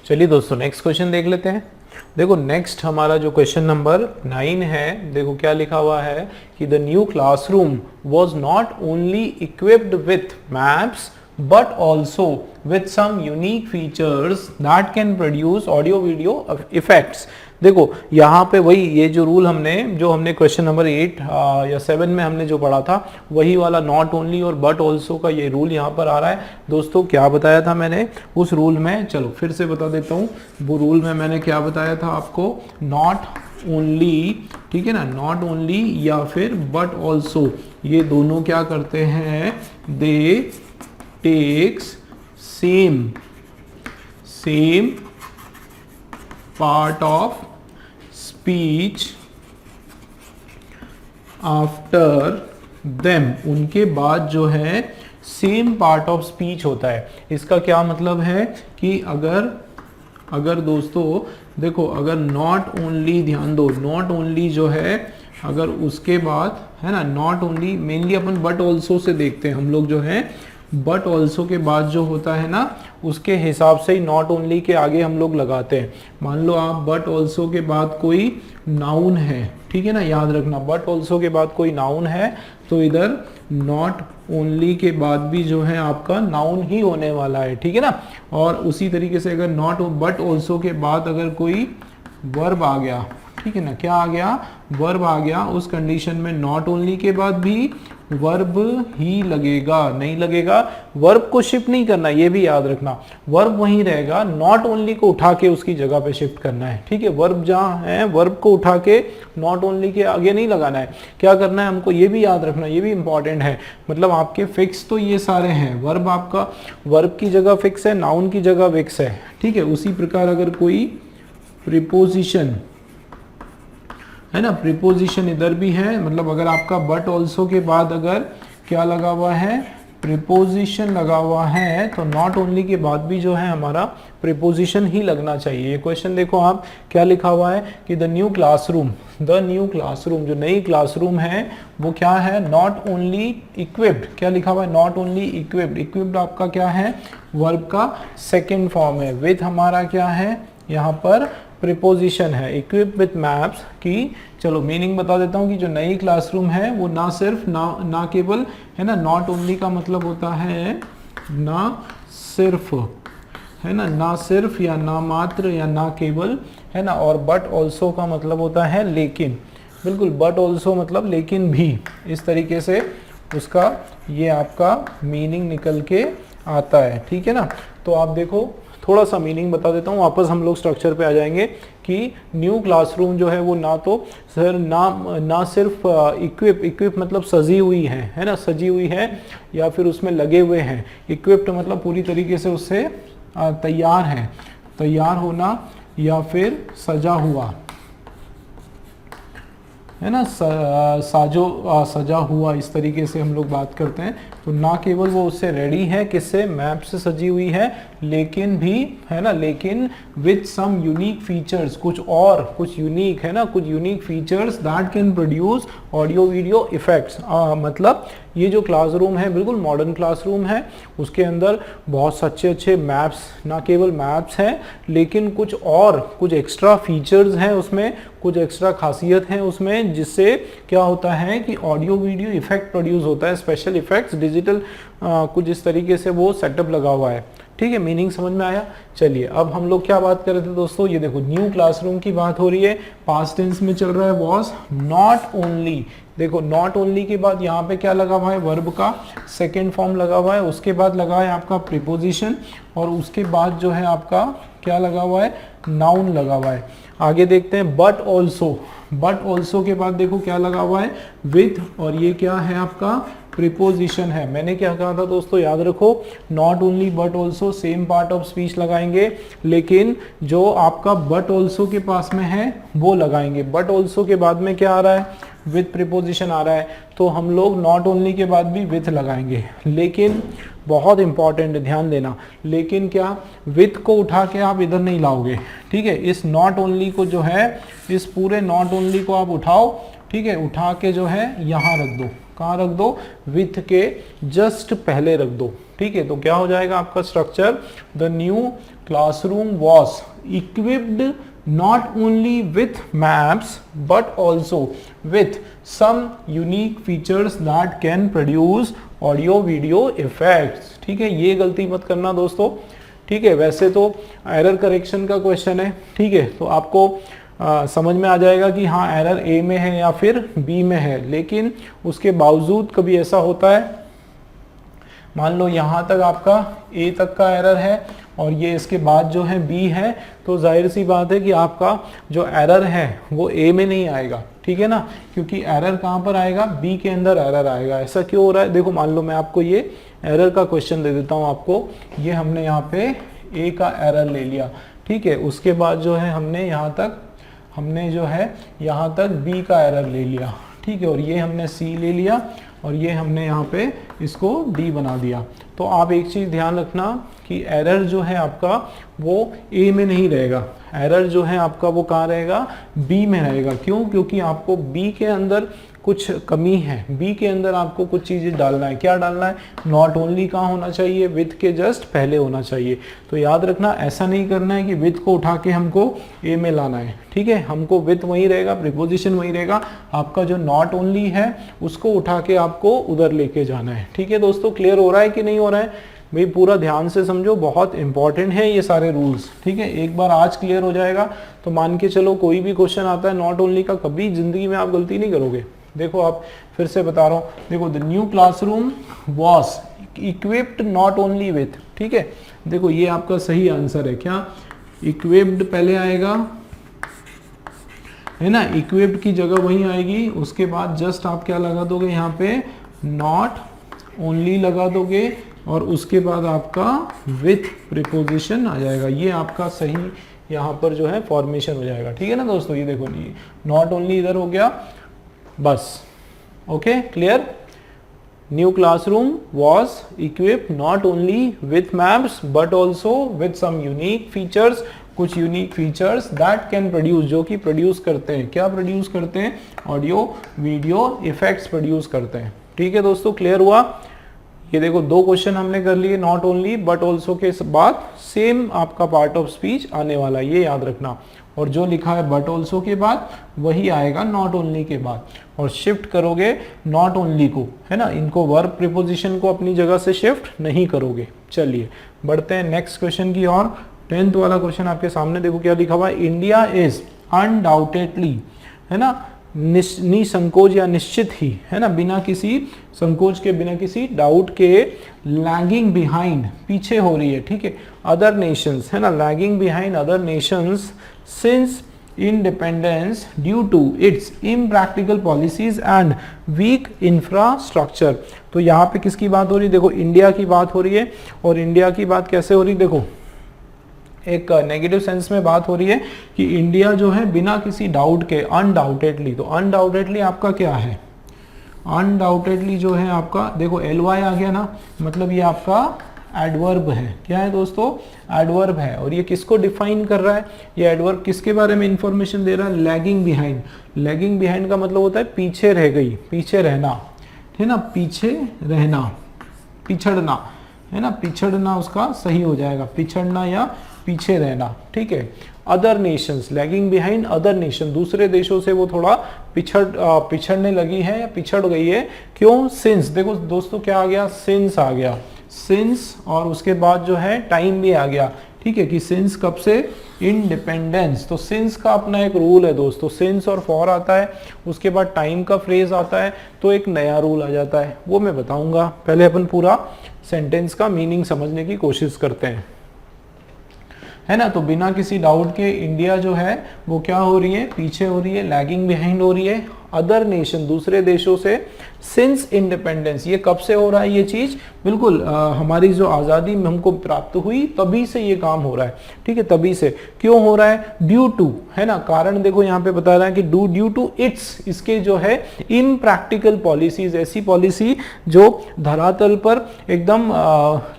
चलिए दोस्तों next question देख लेते हैं। देखो नेक्स्ट हमारा जो क्वेश्चन नंबर 9 है, देखो क्या लिखा हुआ है कि the new classroom was not only equipped with maps but also with some unique features that can produce audio video effects। देखो यहाँ पे वही ये जो रूल हमने क्वेश्चन नंबर 8 या 7 में हमने जो पढ़ा था, वही वाला नॉट ओनली और बट ऑल्सो का ये रूल यहाँ पर आ रहा है। दोस्तों क्या बताया था मैंने उस रूल में, चलो फिर से बता देता हूँ। वो रूल में मैंने क्या बताया था आपको, नॉट ओनली, ठीक है ना, नॉट ओनली या फिर बट ऑल्सो, ये दोनों क्या करते हैं, they takes same part of speech after them, उनके बाद जो है सेम पार्ट ऑफ स्पीच होता है। इसका क्या मतलब है कि अगर दोस्तों देखो, अगर नॉट ओनली, ध्यान दो, नॉट ओनली जो है अगर उसके बाद है ना, not only mainly upon but also say देखते हैं हम लोग जो है, बट ऑल्सो के बाद जो होता है ना उसके हिसाब से ही नॉट ओनली के आगे हम लोग लगाते हैं। मान लो आप बट ऑल्सो के बाद कोई नाउन है, ठीक है ना, याद रखना बट ऑल्सो के बाद कोई नाउन है तो इधर नॉट ओनली के बाद भी जो है आपका नाउन ही होने वाला है, ठीक है ना। और उसी तरीके से अगर नॉट बट ऑल्सो के बाद अगर कोई वर्ब आ गया, ठीक है ना, क्या आ गया, वर्ब आ गया, उस कंडीशन में नॉट ओनली के बाद भी वर्ब ही लगेगा, नहीं लगेगा, वर्ब को शिफ्ट नहीं करना, ये भी याद रखना, वर्ब वहीं रहेगा, नॉट ओनली को उठा के उसकी जगह पे शिफ्ट करना है, ठीक है। वर्ब जहाँ है वर्ब को उठा के नॉट ओनली के आगे नहीं लगाना है। क्या करना है हमको, ये भी याद रखना, ये भी इंपॉर्टेंट है। मतलब आपके फिक्स तो ये सारे हैं, वर्ब आपका वर्ब की जगह फिक्स है, नाउन की जगह फिक्स है, ठीक है। उसी प्रकार अगर कोई प्रीपोजिशन है ना, प्रीपोजिशन इधर भी है, मतलब अगर आपका बट ऑल्सो के बाद अगर क्या लगा हुआ है, प्रीपोजिशन लगा हुआ है, तो नॉट ओनली के बाद भी जो है हमारा प्रीपोजिशन ही लगना चाहिए। ये क्वेश्चन देखो आप क्या लिखा हुआ है कि द न्यू क्लासरूम जो नई क्लासरूम है वो क्या है, नॉट ओनली इक्विप्ड, क्या लिखा हुआ है, नॉट ओनली इक्विप्ड आपका क्या है, वर्ब का सेकेंड फॉर्म है, विथ हमारा क्या है यहाँ पर प्रीपोजिशन है, इक्विप विथ मैप्स की। चलो मीनिंग बता देता हूँ कि जो नई क्लासरूम है वो ना सिर्फ ना केवल है ना, नॉट ओनली का मतलब होता है ना सिर्फ, है ना, ना सिर्फ या ना मात्र या ना केवल, है ना, और बट ऑल्सो का मतलब होता है लेकिन, बिल्कुल बट ऑल्सो मतलब लेकिन भी, इस तरीके से उसका ये आपका मीनिंग निकल के आता है, ठीक है ना। तो आप देखो थोड़ा सा मीनिंग बता देता हूँ, वापस हम लोग स्ट्रक्चर पे आ जाएंगे कि न्यू क्लासरूम जो है वो ना तो सर ना सिर्फ इक्विप मतलब सजी हुई है ना, सजी हुई है या फिर उसमें लगे हुए हैं, इक्विप्ड मतलब पूरी तरीके से उससे तैयार है, तैयार होना, या फिर सजा हुआ, है ना, सजा हुआ, इस तरीके से हम लोग बात करते हैं। तो ना केवल वो उससे रेडी है, किससे, मैप से सजी हुई है, लेकिन भी है ना, लेकिन विथ सम यूनिक फीचर्स, कुछ यूनिक है ना, कुछ unique features that can produce audio video effects. मतलब ये जो क्लासरूम है बिल्कुल मॉडर्न क्लासरूम है, उसके अंदर बहुत अच्छे मैप्स, ना केवल मैप्स हैं लेकिन कुछ एक्स्ट्रा फीचर्स हैं उसमें, कुछ एक्स्ट्रा खासियत हैं उसमें, जिससे क्या होता है कि ऑडियो वीडियो इफेक्ट प्रोड्यूस होता है, स्पेशल इफेक्ट्स, डिजिटल कुछ इस तरीके से वो सेटअप लगा हुआ है, ठीक है। मीनिंग समझ में आया। चलिए अब हम लोग क्या बात कर रहे थे दोस्तों, ये देखो न्यू क्लासरूम की बात हो रही है, पास्ट टेंस में चल रहा है, वॉज नॉट ओनली। देखो नॉट ओनली के बाद यहाँ पे क्या लगा हुआ है, वर्ब का सेकेंड फॉर्म लगा हुआ है, उसके बाद लगा है आपका प्रीपोजिशन, और उसके बाद जो है आपका क्या लगा हुआ है, नाउन लगा हुआ है। आगे देखते हैं बट ऑल्सो के बाद देखो क्या लगा हुआ है, विथ, और ये क्या है आपका प्रीपोजिशन है। मैंने क्या कहा था दोस्तों, याद रखो, not only but also same part of speech लगाएंगे, लेकिन जो आपका बट ऑल्सो के पास में है वो लगाएंगे। बट ऑल्सो के बाद में क्या आ रहा है, विथ प्रीपोजिशन आ रहा है, तो हम लोग नॉट ओनली के बाद भी विथ लगाएंगे। लेकिन बहुत इंपॉर्टेंट है, ध्यान देना, लेकिन क्या, विथ को उठा के आप इधर नहीं लाओगे, ठीक है। इस नॉट ओनली को जो है, इस पूरे नॉट ओनली को आप उठाओ, ठीक है, उठा के जो है यहाँ रख दो, कहाँ रख दो, विथ के जस्ट पहले रख दो, ठीक है। तो क्या हो जाएगा आपका structure, the new classroom was equipped not only with maps but also with some unique features that can produce audio video effects, ठीक है। ये गलती मत करना दोस्तों, ठीक है। वैसे तो एरर करेक्शन का क्वेश्चन है, ठीक है, तो आपको समझ में आ जाएगा कि हाँ एरर ए में है या फिर बी में है, लेकिन उसके बावजूद कभी ऐसा होता है, मान लो यहाँ तक आपका ए तक का एरर है और ये इसके बाद जो है बी है, तो जाहिर सी बात है कि आपका जो एरर है वो ए में नहीं आएगा, ठीक है ना, क्योंकि एरर कहाँ पर आएगा, बी के अंदर एरर आएगा। ऐसा क्यों हो रहा है, देखो मान लो मैं आपको ये एरर का क्वेश्चन दे देता हूँ आपको, ये हमने यहाँ पे ए का एरर ले लिया, ठीक है, उसके बाद जो है हमने जो है यहाँ तक बी का एरर ले लिया, ठीक है, और ये हमने सी ले लिया और ये हमने यहाँ पे इसको डी बना दिया। तो आप एक चीज़ ध्यान रखना कि एरर जो है आपका वो ए में नहीं रहेगा, एरर जो है आपका वो कहाँ रहेगा, बी में रहेगा। क्यों, क्योंकि आपको बी के अंदर कुछ कमी है, बी के अंदर आपको कुछ चीज़ें डालना है। क्या डालना है, नॉट ओनली कहाँ होना चाहिए, विथ के जस्ट पहले होना चाहिए। तो याद रखना, ऐसा नहीं करना है कि विथ को उठा के हमको ए में लाना है, ठीक है, हमको विथ वही रहेगा, प्रीपोजिशन वही रहेगा, आपका जो नॉट ओनली है उसको उठा के आपको उधर लेके जाना है, ठीक है। दोस्तों क्लियर हो रहा है कि नहीं हो रहा है भाई, पूरा ध्यान से समझो, बहुत इंपॉर्टेंट है ये सारे रूल्स, ठीक है। एक बार आज क्लियर हो जाएगा तो मान के चलो कोई भी क्वेश्चन आता है नॉट ओनली का, कभी जिंदगी में आप गलती नहीं करोगे। देखो आप फिर से बता रहा हूँ, देखो the new classroom was equipped not only with, ठीक है, देखो ये आपका सही आंसर है। क्या, इक्विप्ड पहले आएगा, है ना, इक्विप्ड की जगह वही आएगी, उसके बाद जस्ट आप क्या लगा दोगे यहाँ पे, नॉट ओनली लगा दोगे और उसके बाद आपका विथ प्रीपोजिशन आ जाएगा। ये आपका सही यहाँ पर जो है फॉर्मेशन हो जाएगा, ठीक है ना दोस्तों। ये देखो ये नॉट ओनली इधर हो गया, बस, okay clear. New classroom was equipped not only with maps but also with some unique features, कुछ unique features that can produce, जो कि प्रोड्यूस करते हैं, क्या प्रोड्यूस करते हैं, ऑडियो वीडियो इफेक्ट्स प्रोड्यूस करते हैं, ठीक है दोस्तों। क्लियर हुआ। ये देखो दो क्वेश्चन हमने कर लिए, नॉट ओनली बट ऑल्सो के बाद सेम आपका पार्ट ऑफ स्पीच आने वाला, ये याद रखना। और जो लिखा है बट ऑल्सो के बाद वही आएगा नॉट ओनली के बाद, और शिफ्ट करोगे नॉट ओनली को, है ना, इनको वर्ब प्रीपोजिशन को अपनी जगह से शिफ्ट नहीं करोगे। चलिए बढ़ते हैं नेक्स्ट क्वेश्चन की ओर। 10th वाला क्वेश्चन आपके सामने, देखो क्या लिखा हुआ है, इंडिया इज अनडाउटेडली, है ना, निसंकोच या निश्चित ही, है ना, बिना किसी संकोच के, बिना किसी डाउट के, लैगिंग बिहाइंड, पीछे हो रही है, ठीक है, अदर नेशंस, है ना, lagging behind other nations since independence due to its impractical policies and weak infrastructure. तो यहाँ पे किसकी बात हो रही है, देखो इंडिया की बात हो रही है। और इंडिया की बात कैसे हो रही है, देखो एक नेगेटिव सेंस में बात हो रही है कि इंडिया जो है बिना किसी डाउट के, अनडाउटेडली, तो अनडाउटेडली आपका क्या है, अनडाउटेडली जो है आपका, देखो ly आ गया ना, मतलब ये आपका एडवर्ब है। क्या है दोस्तों, एडवर्ब है। और ये किसको डिफाइन कर रहा है, ये एडवर्ब किसके बारे में इंफॉर्मेशन दे रहा है, लैगिंग बिहाइंड। लैगिंग बिहाइंड का मतलब होता है पीछे रह गई, पीछे रहना, है ना, पीछे रहना, पिछड़ना, है ना, पिछड़ना उसका सही हो जाएगा, पिछड़ना या पीछे रहना, ठीक है। Other Nations, lagging behind other nation, दूसरे देशों से वो थोड़ा पिछड़ने लगी है या पिछड़ गई है। क्यों, सिंस, देखो दोस्तों क्या आ गया, सिंस आ गया, सिंस, और उसके बाद जो है टाइम भी आ गया, ठीक है, कि सिंस कब से, इंडिपेंडेंस। तो सिंस का अपना एक रूल है दोस्तों, सिंस और फॉर आता है, उसके बाद टाइम का फ्रेज आता है, तो एक नया रूल आ जाता है, वो मैं बताऊंगा। पहले अपन पूरा सेंटेंस का मीनिंग समझने की कोशिश करते हैं, है ना। तो बिना किसी डाउट के इंडिया जो है वो क्या हो रही है, पीछे हो रही है, लैगिंग बिहाइंड हो रही है अदर नेशन, दूसरे देशों से, सिंस इंडिपेंडेंस। ये कब से हो रहा है ये चीज, बिल्कुल हमारी जो आज़ादी हमको प्राप्त हुई तभी से ये काम हो रहा है, ठीक है, तभी से। क्यों हो रहा है, ड्यू टू, है ना, कारण देखो यहाँ पे बता रहा है कि ड्यू टू इट्स, इसके जो है इम्प्रैक्टिकल पॉलिसीज, ऐसी पॉलिसी जो धरातल पर एकदम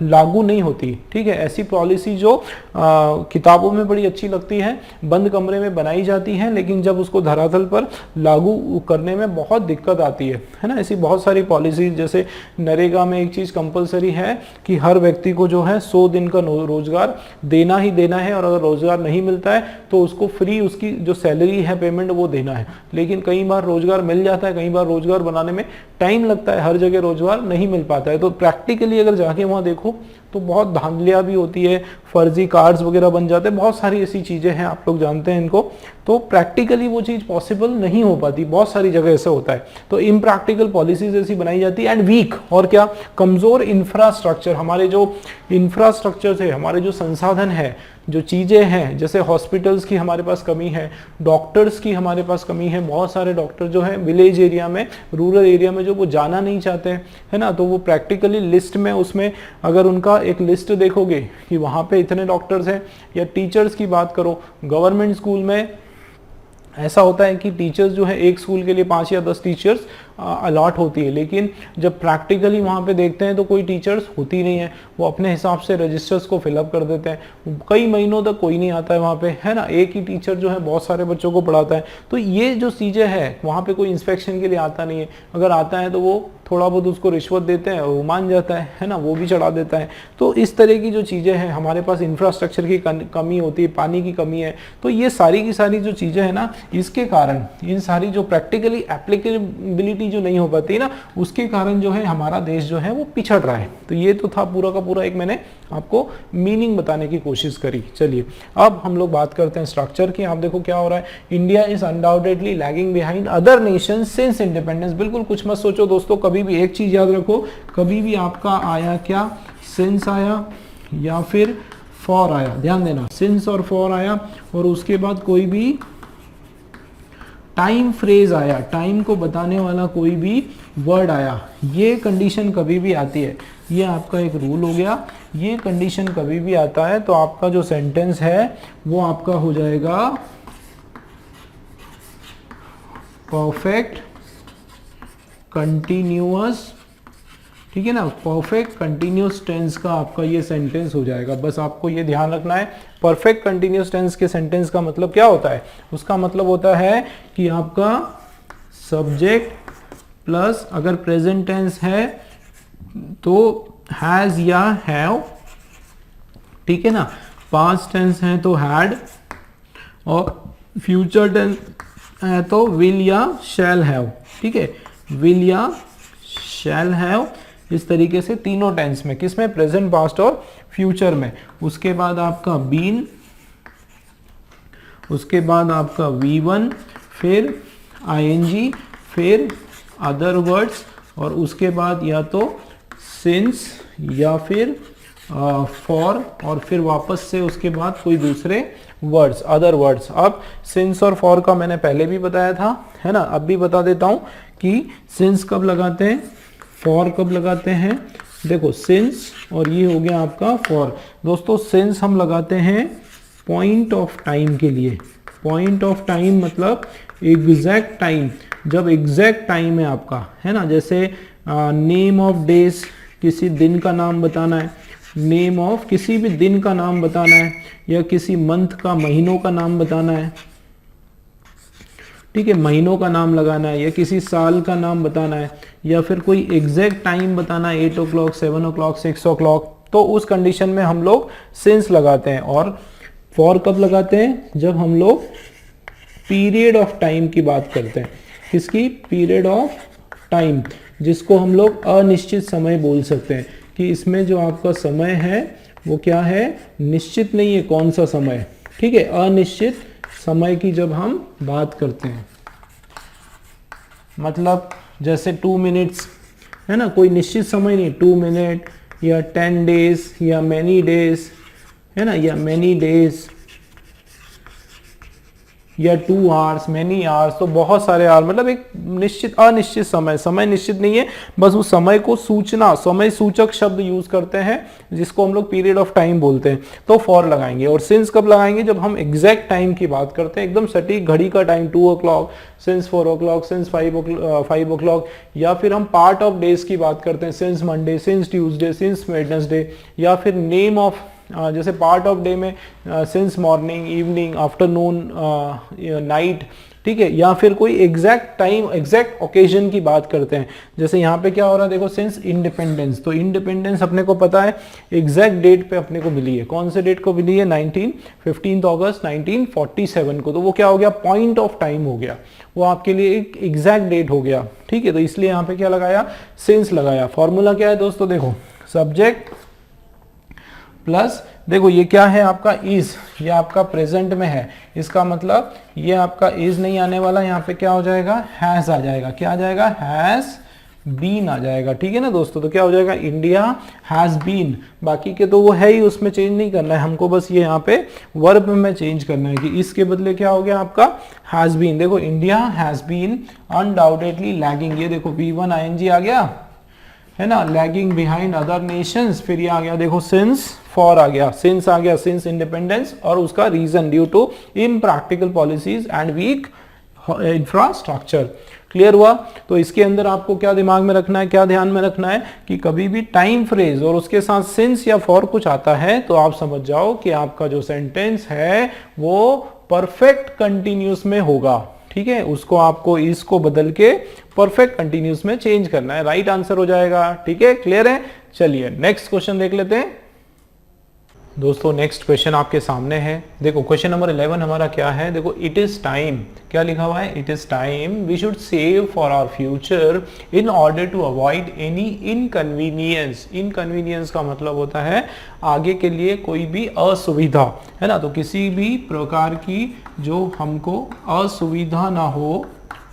लागू नहीं होती, ठीक है, ऐसी पॉलिसी जो किताबों में बड़ी अच्छी लगती है, बंद कमरे में बनाई जाती है, लेकिन जब उसको धरातल पर लागू करने में बहुत दिक्कत आती है ना। ऐसी बहुत सारी पॉलिसीज, जैसे नरेगा में एक चीज़ कंपलसरी है कि हर व्यक्ति को जो है 100 दिन का रोजगार देना ही देना है, और अगर रोजगार नहीं मिलता है तो उसको फ्री उसकी जो सैलरी है पेमेंट वो देना है। लेकिन कई बार रोजगार मिल जाता है, कई बार रोजगार बनाने में टाइम लगता है, हर जगह रोजगार नहीं मिल पाता है। तो प्रैक्टिकली अगर जाके वहाँ देखो तो बहुत धांधलियाँ भी होती है, फर्जी कार्ड्स वगैरह बन जाते हैं, बहुत सारी ऐसी चीज़ें हैं, आप लोग जानते हैं इनको। तो प्रैक्टिकली वो चीज़ पॉसिबल नहीं हो पाती, बहुत सारी जगह ऐसा होता है। तो इम्प्रैक्टिकल पॉलिसीज ऐसी बनाई जाती है। एंड वीक, और क्या, कमज़ोर इंफ्रास्ट्रक्चर। हमारे जो इंफ्रास्ट्रक्चर है, हमारे जो संसाधन है, जो चीज़ें हैं, जैसे हॉस्पिटल्स की हमारे पास कमी है, डॉक्टर्स की हमारे पास कमी है। बहुत सारे डॉक्टर जो है विलेज एरिया में, रूरल एरिया में जो वो जाना नहीं चाहते हैं, है ना। तो वो प्रैक्टिकली लिस्ट में, उसमें अगर उनका एक लिस्ट देखोगे कि वहाँ पे इतने डॉक्टर्स हैं, या टीचर्स की बात करो, गवर्नमेंट स्कूल में ऐसा होता है कि टीचर्स जो है एक स्कूल के लिए 5 या 10 टीचर्स अलॉट होती है, लेकिन जब प्रैक्टिकली वहाँ पे देखते हैं तो कोई टीचर्स होती नहीं है, वो अपने हिसाब से रजिस्टर्स को फिलअप कर देते हैं। कई महीनों तक कोई नहीं आता है वहाँ पे, है ना। एक ही टीचर जो है बहुत सारे बच्चों को पढ़ाता है। तो ये जो चीज़ें हैं, वहाँ पे कोई इंस्पेक्शन के लिए आता नहीं है, अगर आता है तो वो थोड़ा बहुत उसको रिश्वत देते हैं, वो मान जाता है ना, वो भी चढ़ा देता है। तो इस तरह की जो चीज़ें हैं, हमारे पास इंफ्रास्ट्रक्चर की कमी होती है, पानी की कमी है। तो ये सारी की सारी जो चीज़ें हैं ना, इसके कारण इन सारी जो प्रैक्टिकली एप्लीकेबिलिटी जो नहीं हो पाती ना, उसके कारण जो है हमारा देश जो है वो पिछड़ रहा है। तो ये तो था पूरा का पूरा एक मैंने आपको मीनिंग बताने की कोशिश करी। चलिए अब हम लोग बात करते हैं स्ट्रक्चर की। आप देखो क्या हो रहा है, India is undoubtedly lagging behind other nation since independence. बिल्कुल कुछ मत सोचो दोस्तों, कभी भी एक चीज याद रखो, कभी भी आपका आया क्या, सिंस आया या फिर फॉर आया, ध्यान देना, सिंस और फॉर आया, और उसके बाद कोई भी टाइम फ्रेज आया, टाइम को बताने वाला कोई भी वर्ड आया, ये कंडीशन कभी भी आती है, ये आपका एक रूल हो गया। ये कंडीशन कभी भी आता है तो आपका जो सेंटेंस है वो आपका हो जाएगा परफेक्ट कंटिन्यूअस, ठीक है ना। परफेक्ट कंटिन्यूअस टेंस का आपका ये सेंटेंस हो जाएगा। बस आपको ये ध्यान रखना है, परफेक्ट कंटिन्यूअस टेंस के सेंटेंस का मतलब क्या होता है। उसका मतलब होता है कि आपका सब्जेक्ट प्लस, अगर प्रेजेंट टेंस है तो हैज या हैव, ठीक है ना। पास्ट टेंस है तो हैड, और फ्यूचर टेंस है तो विल या शैल हैव, ठीक है, विल या शैल हैव। इस तरीके से तीनों टेंस में, किसमें, प्रेजेंट, पास्ट और फ्यूचर में। उसके बाद आपका बीन, उसके बाद आपका V1, फिर ING, फिर अदर वर्ड्स, और उसके बाद या तो सिंस या फिर फॉर, और फिर वापस से उसके बाद कोई दूसरे वर्ड्स, अदर वर्ड्स। अब सिंस और फॉर का मैंने पहले भी बताया था, है ना, अब भी बता देता हूं कि सिंस कब लगाते हैं, फॉर कब लगाते हैं। देखो सिंस, और ये हो गया आपका फॉर। दोस्तों सिंस हम लगाते हैं पॉइंट ऑफ टाइम के लिए। पॉइंट ऑफ टाइम मतलब एग्जैक्ट टाइम, जब एग्जैक्ट टाइम है आपका, है ना। जैसे नेम ऑफ डेज, किसी दिन का नाम बताना है, नेम ऑफ किसी भी दिन का नाम बताना है, या किसी मंथ का, महीनों का नाम बताना है, ठीक है, महीनों का नाम लगाना है, या किसी साल का नाम बताना है, या फिर कोई एग्जैक्ट टाइम बताना है, 8 o'clock, 7 o'clock, 6 o'clock। तो उस कंडीशन में हम लोग सिंस लगाते हैं। और फॉर कब लगाते हैं, जब हम लोग पीरियड ऑफ टाइम की बात करते हैं। किसकी, पीरियड ऑफ टाइम, जिसको हम लोग अनिश्चित समय बोल सकते हैं, कि इसमें जो आपका समय है वो क्या है, निश्चित नहीं है कौन सा समय, ठीक है, अनिश्चित समय की जब हम बात करते हैं। मतलब जैसे 2 मिनट्स, है ना, कोई निश्चित समय नहीं, 2 मिनट या 10 डेज या मैनी डेज, है ना, या मैनी डेज, या 2 hours, मैनी आवर्स। तो बहुत सारे आवर, मतलब एक निश्चित अनिश्चित समय, समय निश्चित नहीं है, बस उस समय को सूचना, समय सूचक शब्द यूज करते हैं, जिसको हम लोग पीरियड ऑफ टाइम बोलते हैं। तो फॉर लगाएंगे। और सिंस कब लगाएंगे, जब हम एग्जैक्ट टाइम की बात करते हैं, एकदम सटीक घड़ी का time, 2 o'clock, since 4 o'clock, since 5 o'clock, या फिर हम पार्ट ऑफ डेज की बात करते हैं, since Monday, since Tuesday, since Wednesday, या फिर नेम ऑफ, जैसे पार्ट ऑफ डे में since morning, evening, afternoon, night, ठीक है, या फिर कोई एग्जैक्ट टाइम एग्जैक्ट ओकेजन की बात करते हैं। जैसे यहाँ पे क्या हो रहा है देखो, सिंस इंडिपेंडेंस, तो इंडिपेंडेंस अपने को पता है एग्जैक्ट डेट पे अपने को मिली है। कौन से डेट को मिली है? 15 अगस्त 1947 को। तो वो क्या हो गया? पॉइंट ऑफ टाइम हो गया, वो आपके लिए एक एग्जैक्ट डेट हो गया। ठीक है, तो इसलिए यहाँ पे क्या लगाया? सिंस लगाया। फॉर्मूला क्या है दोस्तों? देखो सब्जेक्ट प्लस, देखो ये क्या है आपका? इज, ये आपका प्रेजेंट में है, इसका मतलब ये आपका इज नहीं आने वाला, यहाँ पे क्या हो जाएगा? हैज आ जाएगा। क्या आ जाएगा? हैज बीन आ जाएगा। ठीक है ना दोस्तों, तो क्या हो जाएगा? India has been. बाकी के तो वो है ही, उसमें चेंज नहीं करना है हमको, बस ये यहाँ पे वर्ब में चेंज करना है कि इसके बदले क्या हो गया आपका? Has been. देखो India has been undoubtedly lagging, ये देखो V1 ING आ गया है ना, लैगिंग बिहाइंड अदर नेशंस। फिर ये आ गया देखो सिंस, फॉर आ गया, सिंस आ गया, सिंस इंडिपेंडेंस, और उसका reason due to impractical policies and weak infrastructure. Clear हुआ? तो इसके अंदर आपको क्या दिमाग में रखना है, क्या ध्यान में रखना है कि कभी भी टाइम फ्रेज और उसके साथ सिंस या फॉर कुछ आता है तो आप समझ जाओ कि आपका जो सेंटेंस है वो परफेक्ट कंटिन्यूस में होगा। ठीक है, उसको आपको इसको बदल के परफेक्ट कंटिन्यूस में चेंज करना है, राइट आंसर हो जाएगा। ठीक है, क्लियर है? चलिए नेक्स्ट क्वेश्चन देख लेते हैं दोस्तों। नेक्स्ट क्वेश्चन आपके सामने है, देखो क्वेश्चन नंबर 11 हमारा क्या है? देखो इट इज टाइम, क्या लिखा हुआ है? It is time we should save for our future in order to avoid any inconvenience. Inconvenience का मतलब होता है आगे के लिए कोई भी असुविधा, है ना। तो किसी भी प्रकार की जो हमको असुविधा ना हो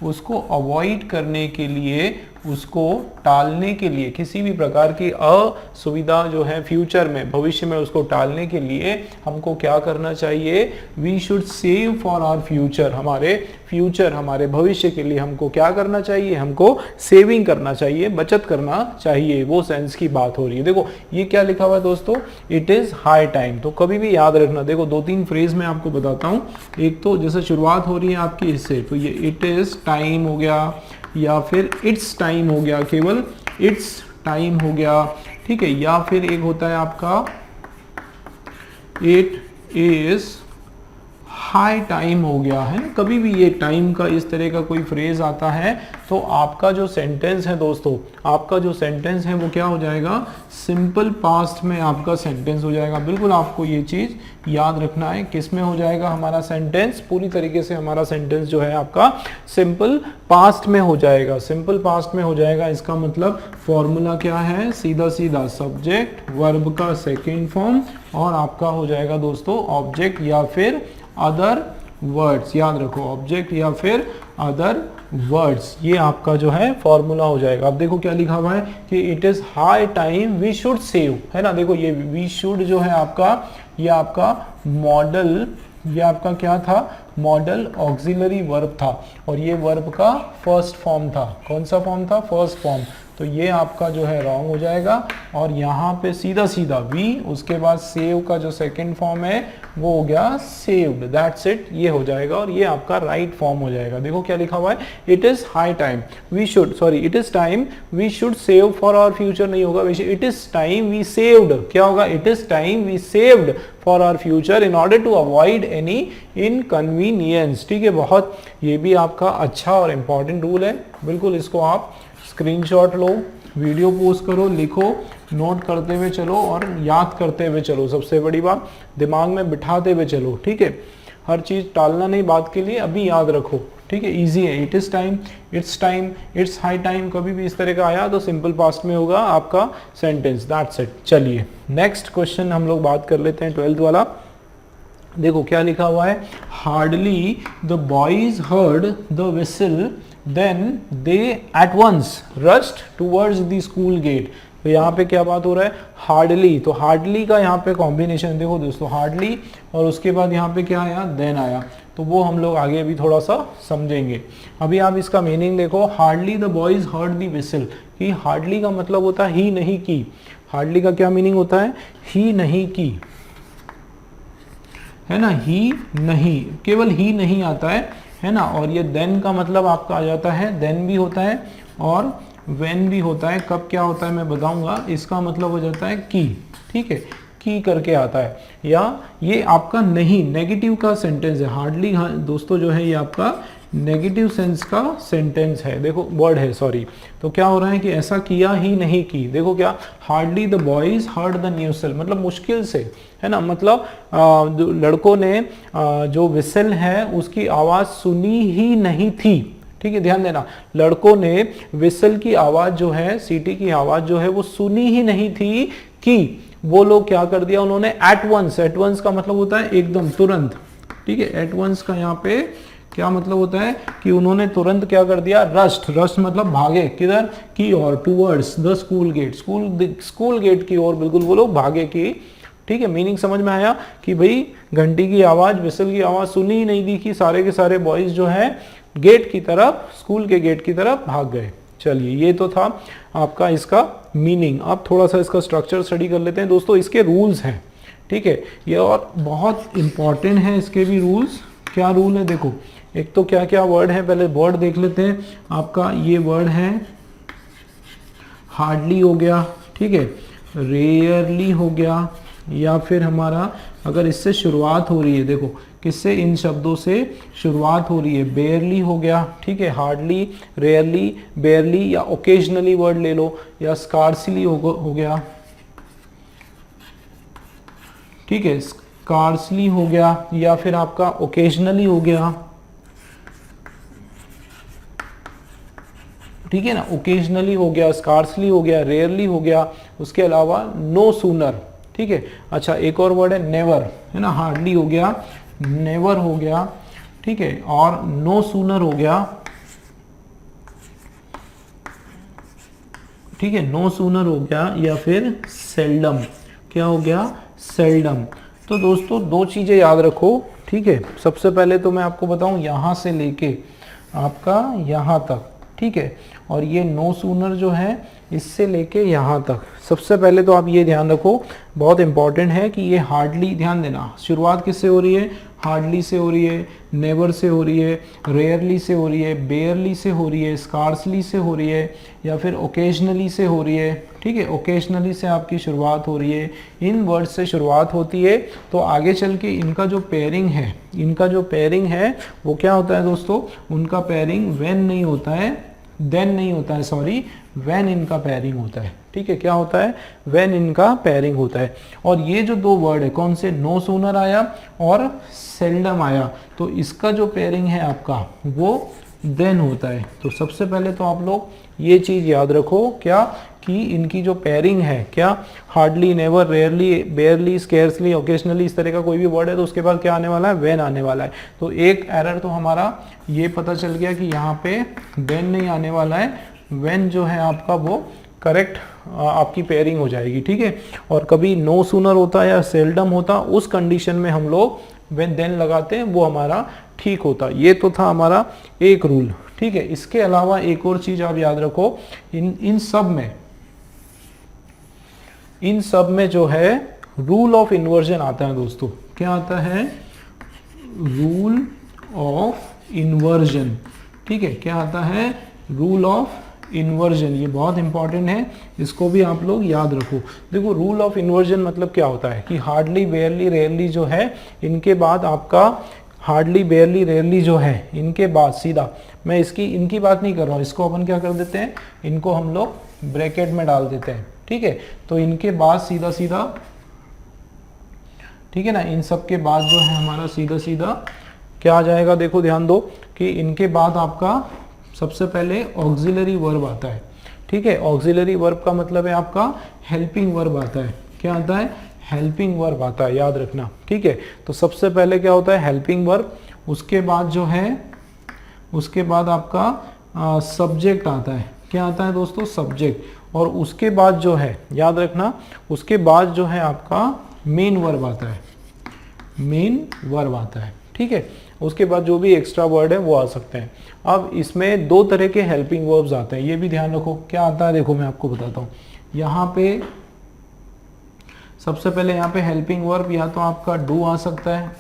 उसको अवॉइड करने के लिए, उसको टालने के लिए, किसी भी प्रकार की असुविधा जो है फ्यूचर में, भविष्य में, उसको टालने के लिए हमको क्या करना चाहिए? We should save for our future. हमारे फ्यूचर, हमारे भविष्य के लिए हमको क्या करना चाहिए? हमको सेविंग करना चाहिए, बचत करना चाहिए, वो सेंस की बात हो रही है। देखो ये क्या लिखा हुआ है दोस्तों? It is high time. तो कभी भी याद रखना, देखो 2-3 फ्रेज में आपको बताता हूँ। एक तो जैसे शुरुआत हो रही है आपकी इससे, तो ये इट इज टाइम हो गया, या फिर इट्स टाइम हो गया, केवल इट्स टाइम हो गया। ठीक है, या फिर एक होता है आपका इट इज हाई टाइम हो गया, है ना। कभी भी ये टाइम का इस तरह का कोई फ्रेज आता है तो आपका जो सेंटेंस है दोस्तों, आपका जो सेंटेंस है वो क्या हो जाएगा? सिंपल पास्ट में आपका सेंटेंस हो जाएगा। बिल्कुल आपको ये चीज याद रखना है। किस में हो जाएगा हमारा सेंटेंस? पूरी तरीके से हमारा सेंटेंस जो है आपका सिंपल पास्ट में हो जाएगा। सिंपल पास्ट में हो जाएगा, इसका मतलब फॉर्मूला क्या है? सीधा सीधा सब्जेक्ट वर्ब का सेकेंड फॉर्म और आपका हो जाएगा दोस्तों ऑब्जेक्ट या फिर अदर वर्ड्स। याद रखो, ऑब्जेक्ट या फिर अदर वर्ड्स, ये आपका जो है फॉर्मूला हो जाएगा। अब देखो क्या लिखा हुआ है कि it is high time we should save, है ना। देखो ये वी शुड जो है आपका, ये आपका मॉडल, ये आपका क्या था? मॉडल ऑक्सिलरी वर्ब था, और ये वर्ब का फर्स्ट फॉर्म था। कौन सा फॉर्म था? First form. तो ये आपका जो है रॉन्ग हो जाएगा, और यहाँ पे सीधा सीधा वी, उसके बाद सेव का जो सेकंड फॉर्म है वो हो गया सेव्ड, दैट्स इट, ये हो जाएगा, और ये आपका राइट फॉर्म हो जाएगा। देखो क्या लिखा हुआ है? It is high time we should, sorry it is time we should save for our future नहीं होगा, it is time we saved, क्या होगा? It is time we saved for our future in order to avoid any inconvenience. ठीक है, बहुत ये भी आपका अच्छा और इंपॉर्टेंट रूल है। बिल्कुल इसको आप स्क्रीनशॉट लो, वीडियो पोस्ट करो, लिखो, नोट करते हुए चलो और याद करते हुए चलो। सबसे बड़ी बात, दिमाग में बिठाते हुए चलो। ठीक है, हर चीज़ टालना नहीं बात के लिए, अभी याद रखो। ठीक है, इजी है। It is time, it's high time, कभी भी इस तरह का आया तो सिंपल पास्ट में होगा आपका सेंटेंस, दैट्स इट। चलिए नेक्स्ट क्वेश्चन हम लोग बात कर लेते हैं 12th वाला। देखो क्या लिखा हुआ है? Hardly the boys heard the whistle then they at once rushed towards the school gate। तो यहाँ पे क्या बात हो रहा है? हार्डली, तो हार्डली का यहाँ पे कॉम्बिनेशन देखो दोस्तों, हार्डली और उसके बाद यहाँ पे क्या आया? देन आया, तो वो हम लोग आगे भी थोड़ा सा समझेंगे। अभी आप इसका मीनिंग देखो, hardly the boys heard the whistle, कि हार्डली का मतलब होता है ही नहीं की। हार्डली का क्या मीनिंग होता है? ही नहीं की, है ना, ही नहीं, केवल ही नहीं आता है ना। और ये देन का मतलब आपका आ जाता है, देन भी होता है और व्हेन भी होता है। कब क्या होता है मैं बताऊंगा। इसका मतलब हो जाता है की, ठीक है, की करके आता है, या ये आपका नहीं, नेगेटिव का सेंटेंस है। हार्डली दोस्तों जो है ये आपका नेगेटिव सेंस का सेंटेंस है, देखो वर्ड है सॉरी। तो क्या हो रहा है कि ऐसा किया ही नहीं की, देखो क्या, hardly the boys heard the न्यूसल, मतलब मुश्किल से, है ना, मतलब लड़कों ने जो विसल है उसकी आवाज सुनी ही नहीं थी। ठीक है, ध्यान देना, लड़कों ने विसल की आवाज जो है, सीटी की आवाज जो है वो सुनी ही नहीं थी कि वो लोग क्या कर दिया उन्होंने, एट वंस, एट वंस का मतलब होता है एकदम, तुरंत। ठीक है, एट वंस का यहाँ पे क्या मतलब होता है कि उन्होंने तुरंत क्या कर दिया, रस्ट, रस्ट मतलब भागे, किधर की ओर, towards the school gate, school gate की ओर बिल्कुल वो लोग भागे की। ठीक है, मीनिंग समझ में आया कि भाई घंटी की आवाज, विसल की आवाज सुनी ही नहीं दी कि सारे के सारे बॉयज जो है गेट की तरफ, स्कूल के गेट की तरफ भाग गए। चलिए, ये तो था आपका इसका मीनिंग। अब थोड़ा सा इसका स्ट्रक्चर स्टडी कर लेते हैं दोस्तों। इसके रूल्स हैं, ठीक है, ये और बहुत इंपॉर्टेंट है इसके भी रूल्स। क्या रूल है देखो, एक तो क्या क्या वर्ड है, पहले वर्ड देख लेते हैं। आपका ये वर्ड है हार्डली हो गया, ठीक है, रेयरली हो गया, या फिर हमारा अगर इससे शुरुआत हो रही है, देखो किससे, इन शब्दों से शुरुआत हो रही है, बेयरली हो गया, ठीक है, हार्डली, रेयरली, बेयरली, या ओकेजनली वर्ड ले लो, या स्कार्सली हो गया, ठीक है, स्कार्सली हो गया, या फिर आपका ओकेजनली हो गया, ठीक है ना, ओकेजनली हो गया, स्कार्सली हो गया, रेयरली हो गया, उसके अलावा नो सूनर, ठीक है। अच्छा, एक और वर्ड है नेवर, है ना, हार्डली हो गया, नेवर हो गया, ठीक है, और नो सूनर हो गया, ठीक है, नो सूनर हो गया, या फिर सेल्डम, क्या हो गया, सेल्डम। तो दोस्तों दो चीजें याद रखो, ठीक है। सबसे पहले तो मैं आपको बताऊं यहां से लेके आपका यहां तक, ठीक है, और ये नो सूनर जो है इससे लेके यहाँ तक, सबसे पहले तो आप ये ध्यान रखो, बहुत इंपॉर्टेंट है कि ये हार्डली, ध्यान देना, शुरुआत किससे हो रही है, हार्डली से हो रही है, नेवर से हो रही है, रेयरली से हो रही है, बेयरली से हो रही है, स्कार्सली से हो रही है, या फिर ओकेजनली से हो रही है, ठीक है, ओकेजनली से आपकी शुरुआत हो रही है। इन वर्ड से शुरुआत होती है तो आगे चल के इनका जो पेयरिंग है, इनका जो पेयरिंग है वो क्या होता है दोस्तों, उनका पेयरिंग व्हेन नहीं होता है, देन नहीं होता है, सॉरी, व्हेन इनका पेयरिंग होता है, ठीक है, क्या होता है, व्हेन इनका पेयरिंग होता है। और ये जो दो वर्ड है, कौन से, नो सूनर आया और सेल्डम आया, तो इसका जो पेयरिंग है आपका वो देन होता है। तो सबसे पहले तो आप लोग ये चीज याद रखो, क्या, कि इनकी जो पेयरिंग है, क्या, hardly, never, rarely, बेयरली, scarcely, occasionally, इस तरह का कोई भी वर्ड है तो उसके बाद क्या आने वाला है, व्हेन आने वाला है। तो एक एरर तो हमारा ये पता चल गया कि यहाँ पे देन नहीं आने वाला है, व्हेन जो है आपका वो करेक्ट आपकी पेयरिंग हो जाएगी, ठीक है। और कभी नो सूनर होता या सेल्डम होता, उस कंडीशन में हम लोग व्हेन देन लगाते हैं, वो हमारा ठीक होता। ये तो था हमारा एक रूल, ठीक है। इसके अलावा एक और चीज आप याद रखो, इन सब में जो है रूल ऑफ इन्वर्जन आता है दोस्तों। क्या आता है, रूल ऑफ इन्वर्जन, ठीक है, क्या आता है, रूल ऑफ इन्वर्जन। ये बहुत इंपॉर्टेंट है, इसको भी आप लोग याद रखो। देखो रूल ऑफ इन्वर्जन मतलब क्या होता है कि हार्डली, बेयरली, रेयरली जो है, इनके बाद आपका हार्डली, बेयरली, रेयरली जो है, इनके बाद सीधा, मैं इनकी बात नहीं कर रहा हूँ, इसको अपन क्या कर देते हैं, इनको हम लोग ब्रैकेट में डाल देते हैं, ठीक है। तो इनके बाद सीधा सीधा, ठीक है ना, इन सब के बाद जो है हमारा सीधा सीधा क्या आ जाएगा, देखो ध्यान दो कि इनके बाद आपका सबसे पहले ऑक्सिलरी वर्ब आता है, ठीक है। ऑक्सिलरी वर्ब का मतलब है आपका हेल्पिंग वर्ब आता है। क्या आता है, हेल्पिंग वर्ब आता है, याद रखना, ठीक है। तो सबसे पहले क्या होता है, हेल्पिंग वर्ब, उसके बाद जो है, उसके बाद आपका सब्जेक्ट आता है। क्या आता है दोस्तों, सब्जेक्ट। और उसके बाद जो है, याद रखना, उसके बाद जो है आपका मेन वर्ब आता है, मेन वर्ब आता है, ठीक है। उसके बाद जो भी एक्स्ट्रा वर्ड है वो आ सकते हैं। अब इसमें दो तरह के हेल्पिंग वर्ब्स आते हैं, ये भी ध्यान रखो। क्या आता है, देखो मैं आपको बताता हूँ। यहाँ पे सबसे पहले यहाँ पे हेल्पिंग वर्ब या तो आपका डू आ सकता है,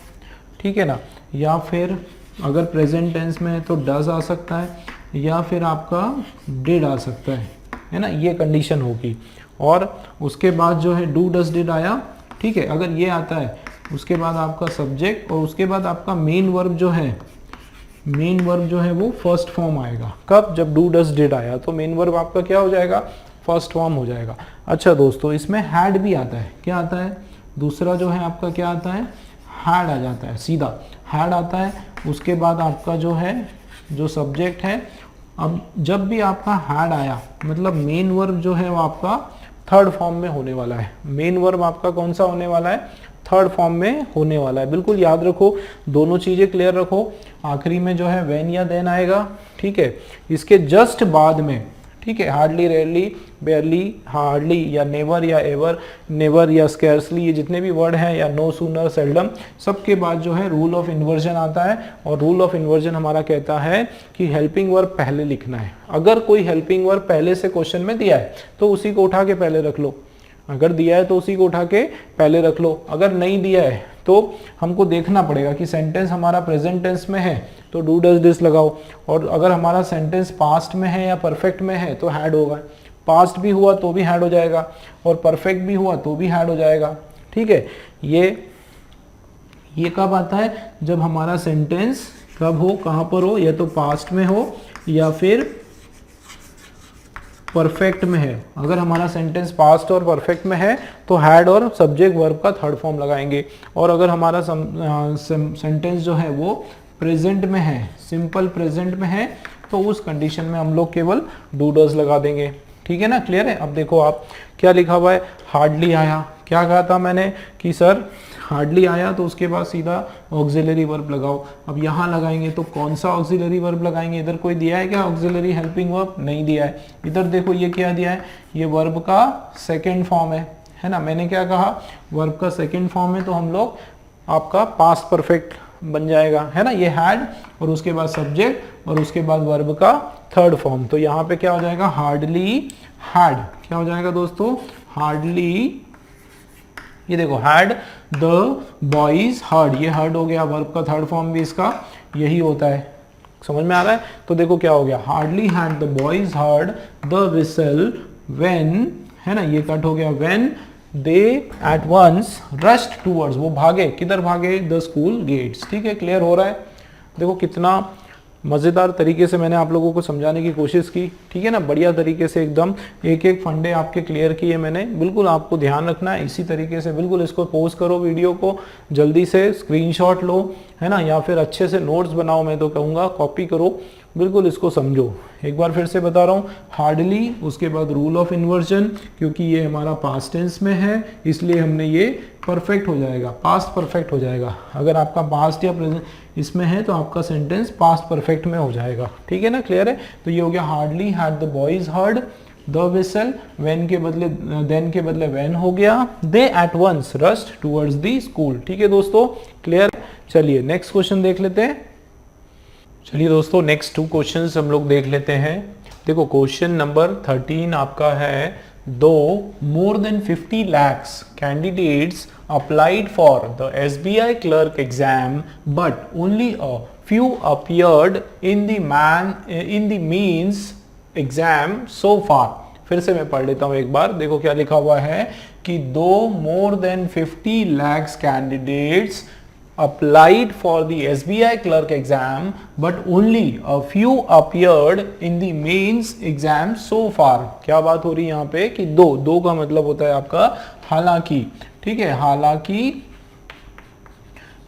ठीक है ना, या फिर अगर प्रेजेंट टेंस में है तो डज आ सकता है, या फिर आपका डिड आ सकता है ना, ये कंडीशन होगी। और उसके बाद जो है डू, डज, डिड आया, ठीक है। अगर ये आता है उसके बाद आपका सब्जेक्ट, और उसके बाद आपका मेन वर्ब जो है, मेन वर्ब जो है वो फर्स्ट फॉर्म आएगा। कब? जब डू डज डिड आया तो मेन वर्ब आपका क्या हो जाएगा? फर्स्ट फॉर्म हो जाएगा। अच्छा दोस्तों, इसमें हैड भी आता है। क्या आता है? दूसरा जो है आपका क्या आता है? हैड आ जाता है, सीधा हैड आता है। उसके बाद आपका जो है जो सब्जेक्ट है, अब जब भी आपका हैड आया मतलब मेन वर्ब जो है वो आपका थर्ड फॉर्म में होने वाला है। मेन वर्ब आपका कौन सा होने वाला है? थर्ड फॉर्म में होने वाला है। बिल्कुल याद रखो, दोनों चीजें क्लियर रखो। आखिरी में जो है व्हेन या देन आएगा, ठीक है। इसके जस्ट बाद में, ठीक है, हार्डली, रेयरली, बेयरली, हार्डली या नेवर या एवर, नेवर या स्कैर्सली, ये जितने भी वर्ड हैं, या नो, सूनर, सेल्डम, सबके बाद जो है रूल ऑफ इन्वर्जन आता है। और रूल ऑफ इन्वर्जन हमारा कहता है कि हेल्पिंग वर्ब पहले लिखना है। अगर कोई हेल्पिंग वर्ब पहले से क्वेश्चन में दिया है तो उसी को उठा के पहले रख लो। अगर दिया है तो उसी को उठा के पहले रख लो। अगर नहीं दिया है तो हमको देखना पड़ेगा कि सेंटेंस हमारा प्रेजेंट टेंस में है तो डू डज दिस लगाओ, और अगर हमारा सेंटेंस पास्ट में है या परफेक्ट में है तो हैड होगा। पास्ट भी हुआ तो भी हैड हो जाएगा, और परफेक्ट भी हुआ तो भी हैड हो जाएगा, ठीक है। ये कब आता है? जब हमारा सेंटेंस कब हो, कहाँ पर हो, या तो पास्ट में हो या फिर परफेक्ट में है। अगर हमारा सेंटेंस पास्ट और परफेक्ट में है तो हैड और सब्जेक्ट वर्ब का थर्ड फॉर्म लगाएंगे। और अगर हमारा सेंटेंस जो है वो प्रेजेंट में है, सिंपल प्रेजेंट में है, तो उस कंडीशन में हम लोग केवल डू डज लगा देंगे। ठीक है ना, क्लियर है? अब देखो आप क्या लिखा हुआ है, हार्डली आया। क्या कहा था मैंने कि सर हार्डली आया तो उसके बाद सीधा ऑक्सिलरी वर्ब लगाओ। अब यहाँ लगाएंगे तो कौन सा ऑक्सिलरी वर्ब लगाएंगे? इधर कोई दिया है क्या ऑक्सिलरी हेल्पिंग वर्ब? नहीं दिया है। इधर देखो ये क्या दिया है, ये वर्ब का सेकेंड फॉर्म है ना। मैंने क्या कहा, वर्ब का सेकेंड फॉर्म है तो हम लोग आपका पास्ट परफेक्ट बन जाएगा, है ना। ये हैड और उसके बाद सब्जेक्ट और उसके बाद वर्ब का थर्ड फॉर्म। तो यहाँ पे क्या हो जाएगा, हार्डली हैड। क्या हो जाएगा दोस्तों, हार्डली, ये देखो हैड द बॉयज हर्ड, ये हर्ड हो गया। वर्ब का थर्ड फॉर्म भी इसका यही होता है, समझ में आ रहा है? तो देखो क्या हो गया, hardly had the boys heard the whistle when, है ना, ये कट हो गया, when they at once rushed towards, वो भागे, किधर भागे, द स्कूल गेट्स। ठीक है, क्लियर हो रहा है? देखो कितना मज़ेदार तरीके से मैंने आप लोगों को समझाने की कोशिश की, ठीक है ना, बढ़िया तरीके से एकदम एक एक फंडे आपके क्लियर किए मैंने। बिल्कुल आपको ध्यान रखना है, इसी तरीके से बिल्कुल इसको पोस्ट करो, वीडियो को जल्दी से स्क्रीनशॉट लो, है ना, या फिर अच्छे से नोट्स बनाओ, मैं तो कहूँगा कॉपी करो, बिल्कुल इसको समझो। एक बार फिर से बता रहा हूँ, हार्डली, उसके बाद रूल ऑफ इन्वर्जन, क्योंकि ये हमारा पास्ट टेंस में है इसलिए हमने ये परफेक्ट हो जाएगा, पास्ट परफेक्ट हो जाएगा। अगर आपका पास्ट या प्रेजेंट इसमें है तो आपका सेंटेंस पास्ट परफेक्ट में हो जाएगा। ठीक है ना, क्लियर है? तो ये हो गया, hardly had the boys heard the whistle, when के बदले देन के बदले व्हेन हो गया, they at once rushed towards the school. ठीक है दोस्तों, क्लियर? चलिए नेक्स्ट क्वेश्चन देख लेते हैं। चलिए दोस्तों नेक्स्ट 2 क्वेश्चंस हम लोग देख लेते हैं। देखो क्वेश्चन नंबर 13 आपका है, दो more than 50 lakhs candidates applied for the SBI clerk exam but only a few appeared in the means exam so far। फिर से मैं पढ़ लेता हूँ एक बार, देखो क्या लिखा हुआ है कि दो more than 50 lakhs candidates applied for the SBI clerk exam but only a few appeared in the mains exam so far। क्या बात हो रही है यहाँ पे कि दो का मतलब होता है आपका हालांकि, ठीक है, हालांकि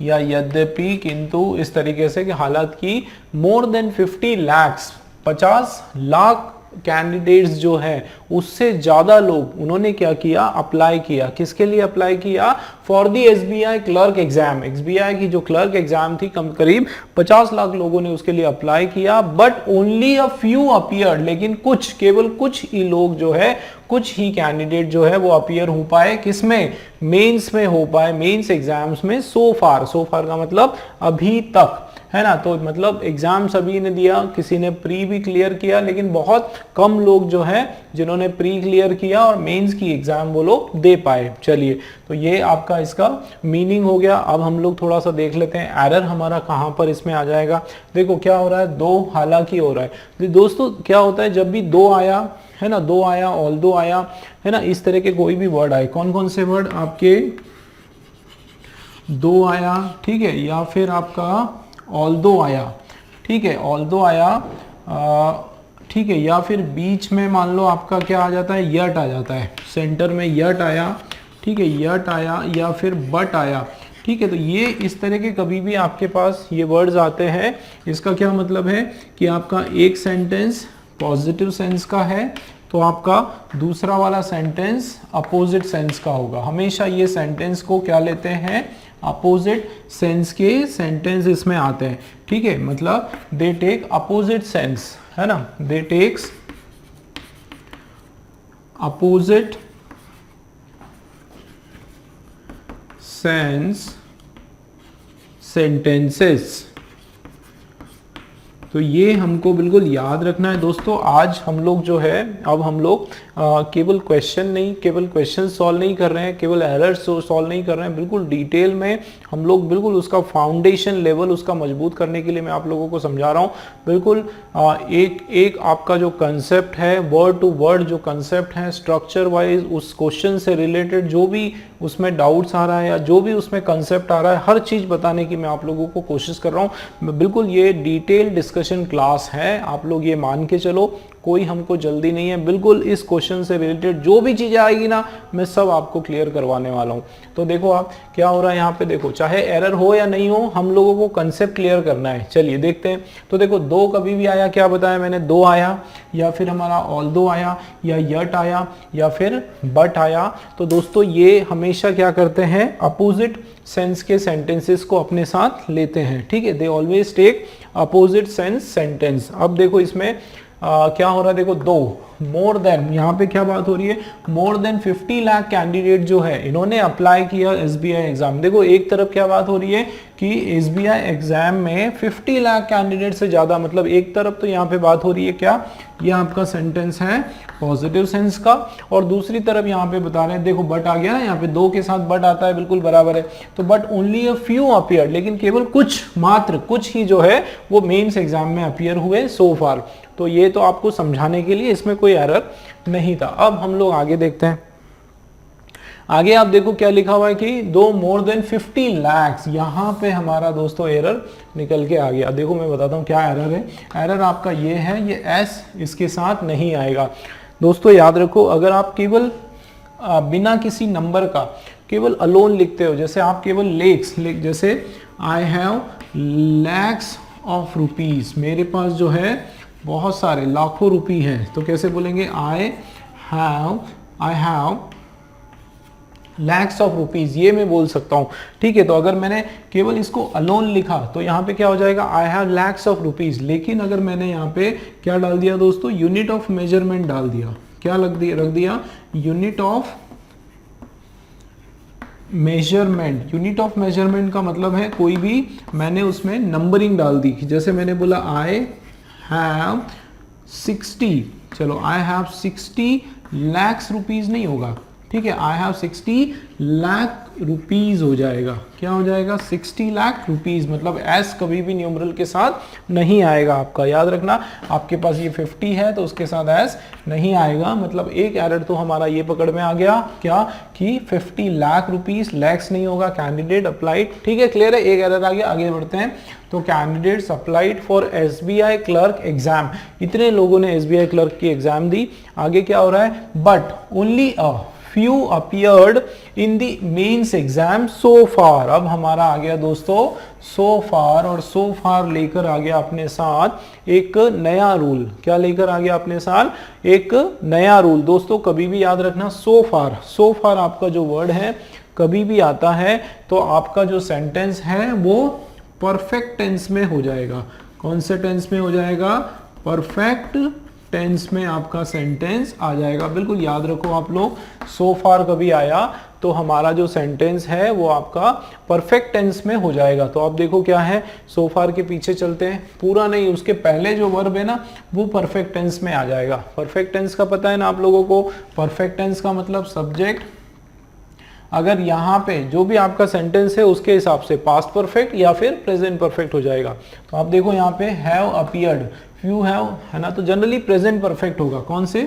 या यद्यपि, किंतु, इस तरीके से कि हालांकि more than 50 lakhs 50 lakh candidates जो है उससे ज्यादा लोग उन्होंने क्या किया, अप्लाई किया। किसके लिए अप्लाई किया? For the SBI clerk exam. SBI की जो क्लर्क एग्जाम थी करीब 50 लाख लोगों ने उसके लिए अप्लाई किया, but only a few appeared, लेकिन कुछ, केवल कुछ ही लोग जो है, कुछ ही कैंडिडेट जो है वो अपीयर हो पाए, किसमें, मेंस में हो पाए, मेंस एग्जाम्स में। सो फार का मतलब अभी तक, है ना। तो मतलब एग्जाम सभी ने दिया, किसी ने प्री भी क्लियर किया, लेकिन बहुत कम लोग जो है जिन्होंने प्री क्लियर किया और मेंस की एग्जाम वो लोग दे पाए। चलिए, तो ये आपका इसका मीनिंग हो गया। अब हम लोग थोड़ा सा देख लेते हैं एरर हमारा कहां पर इसमें आ जाएगा। देखो क्या हो रहा है, दो हालांकि हो रहा है। दोस्तों क्या होता है, जब भी दो आया, है ना, दो आया, ऑल दो आया, है ना, इस तरह के कोई भी वर्ड आए, कौन कौन से वर्ड आपके, दो आया, ठीक है, या फिर आपका ऑल्दो आया, ठीक है, ऑल्दो आया, ठीक है, या फिर बीच में मान लो आपका क्या आ जाता है, यट आ जाता है, सेंटर में यट आया, ठीक है, यट आया या फिर बट आया, ठीक है। तो ये इस तरह के कभी भी आपके पास ये वर्ड्स आते हैं, इसका क्या मतलब है कि आपका एक सेंटेंस पॉजिटिव सेंस का है तो आपका दूसरा वाला सेंटेंस अपोजिट सेंस का होगा। हमेशा ये सेंटेंस को क्या लेते हैं, अपोजिट सेंस के सेंटेंस इसमें आते हैं, ठीक है, मतलब दे टेक अपोजिट सेंस, है ना, दे टेक्स अपोजिट सेंस सेंटेंसेस। तो ये हमको बिल्कुल याद रखना है दोस्तों। आज हम लोग जो है, अब हम लोग केवल क्वेश्चन सॉल्व नहीं कर रहे हैं, केवल एरर्स सॉल्व नहीं कर रहे हैं, बिल्कुल डिटेल में हम लोग बिल्कुल उसका फाउंडेशन लेवल उसका मजबूत करने के लिए मैं आप लोगों को समझा रहा हूँ। बिल्कुल एक आपका जो कंसेप्ट है, वर्ड टू वर्ड जो कंसेप्ट है, स्ट्रक्चर वाइज उस क्वेश्चन से रिलेटेड जो भी उसमें डाउट्स आ रहा है या जो भी उसमें कंसेप्ट आ रहा है, हर चीज़ बताने की मैं आप लोगों को कोशिश कर रहा हूँ। बिल्कुल ये डिटेल डिस्कशन क्लास है, आप लोग ये मान के चलो, कोई हमको जल्दी नहीं है। बिल्कुल इस क्वेश्चन से रिलेटेड जो भी चीजें आएगी ना, मैं सब आपको क्लियर करवाने वाला हूं। तो देखो आप क्या हो रहा है यहाँ पे, देखो चाहे एरर हो या नहीं हो, हम लोगों को कंसेप्ट क्लियर करना है। चलिए देखते हैं। तो देखो दो कभी भी आया, क्या बताया मैंने, दो आया या फिर हमारा ऑल्दो आया या यट आया या फिर बट आया। तो दोस्तों ये हमेशा क्या करते हैं, अपोजिट सेंस के सेंटेंसेस को अपने साथ लेते हैं, ठीक है, they always take opposite sense sentence. अब देखो इसमें क्या हो रहा है, देखो दो, मोर देन, यहाँ पे क्या बात हो रही है, मोर देन 50 लाख कैंडिडेट जो है इन्होंने अप्लाई किया एसबीआई एग्जाम। देखो एक तरफ क्या बात हो रही है कि एसबीआई एग्जाम में 50 लाख कैंडिडेट से ज्यादा, मतलब एक तरफ तो यहाँ पे बात हो रही है क्या, ये आपका सेंटेंस है पॉजिटिव सेंस का, और दूसरी तरफ यहाँ पे बता रहे हैं, देखो बट आ गया ना, यहाँ पे दो के साथ बट आता है, बिल्कुल बराबर है। तो but only a few appear, लेकिन केवल कुछ, मात्र कुछ ही जो है वो मेंस एग्जाम में अपीयर हुए सो फार। तो ये तो आपको समझाने के लिए, इसमें कोई एरर नहीं था। अब हम लोग आगे देखते हैं। आगे आप देखो क्या लिखा हुआ है कि दो मोर देन 50 लाख, यहाँ पे हमारा दोस्तों एरर निकल के आ गया। देखो मैं बताता हूँ क्या एरर है। एरर आपका ये है, ये एस इसके साथ नहीं आएगा। दोस्तों याद रखो, अगर आप केवल बिना किसी नंबर का केवल अलोन लिखते हो, जैसे आप केवल लेक्स जैसे I have lakhs of rupees, मेरे पास जो है बहुत सारे लाखों रुपए हैं, तो कैसे बोलेंगे, I have lakhs of rupees, ये मैं बोल सकता हूँ, ठीक है। तो अगर मैंने केवल इसको अलोन लिखा तो यहाँ पे क्या हो जाएगा, I have lakhs of rupees. लेकिन अगर मैंने यहाँ पे क्या डाल दिया दोस्तों, यूनिट ऑफ मेजरमेंट डाल दिया, क्या रख दिया, unit of measurement. Unit of measurement का मतलब है कोई भी मैंने उसमें नंबरिंग डाल दी, जैसे मैंने बोला आई हैव 60, चलो आई हैव 60 लैक्स रुपीज नहीं होगा, ठीक है, आई हैव 60 लाख रुपीज हो जाएगा। क्या हो जाएगा, 60 लाख रुपीज, मतलब एस कभी भी न्यूमरल के साथ नहीं आएगा आपका, याद रखना। आपके पास ये 50 है तो उसके साथ एस नहीं आएगा। मतलब एक एरर तो हमारा ये पकड़ में आ गया, क्या कि 50 लाख रुपीज, लैक्स नहीं होगा, कैंडिडेट अप्लाइड, ठीक है, क्लियर है। एक एरर आ गया, आगे बढ़ते हैं। तो candidates applied for SBI clerk exam, इतने लोगों ने एसबीआई क्लर्क की एग्जाम दी। आगे क्या हो रहा है, but only a few appeared in the mains exam so far। अब हमारा आ गया दोस्तों so far, और so far लेकर आ गया अपने साथ एक नया रूल। क्या लेकर आ गया अपने साथ, एक नया रूल। दोस्तों कभी भी याद रखना, so far आपका जो वर्ड है कभी भी आता है तो आपका जो सेंटेंस है वो परफेक्ट टेंस में हो जाएगा। कौन से टेंस में हो जाएगा, परफेक्ट टेंस में आपका सेंटेंस आ जाएगा। बिल्कुल याद रखो आप लोग, सो फार कभी आया तो हमारा जो सेंटेंस है वो आपका परफेक्ट टेंस में हो जाएगा। तो आप देखो क्या है, सो फार के पीछे चलते हैं, पूरा नहीं, उसके पहले जो वर्ब है ना वो परफेक्ट टेंस में आ जाएगा। परफेक्ट टेंस का पता है ना आप लोगों को, परफेक्ट टेंस का मतलब सब्जेक्ट, अगर यहाँ पे जो भी आपका सेंटेंस है उसके हिसाब से पास्ट परफेक्ट या फिर प्रेजेंट परफेक्ट हो जाएगा। तो आप देखो यहाँ पे हैव अपीयर्ड, फ्यू हैव, है ना, तो जनरली प्रेजेंट परफेक्ट होगा। कौन से,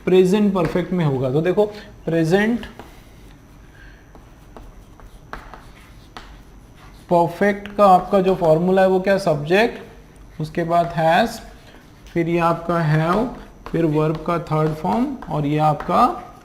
प्रेजेंट परफेक्ट में होगा। तो देखो प्रेजेंट परफेक्ट का आपका जो फॉर्मूला है वो क्या, सब्जेक्ट उसके बाद हैज, फिर ये आपका हैव, फिर वर्ब का थर्ड फॉर्म और ये आपका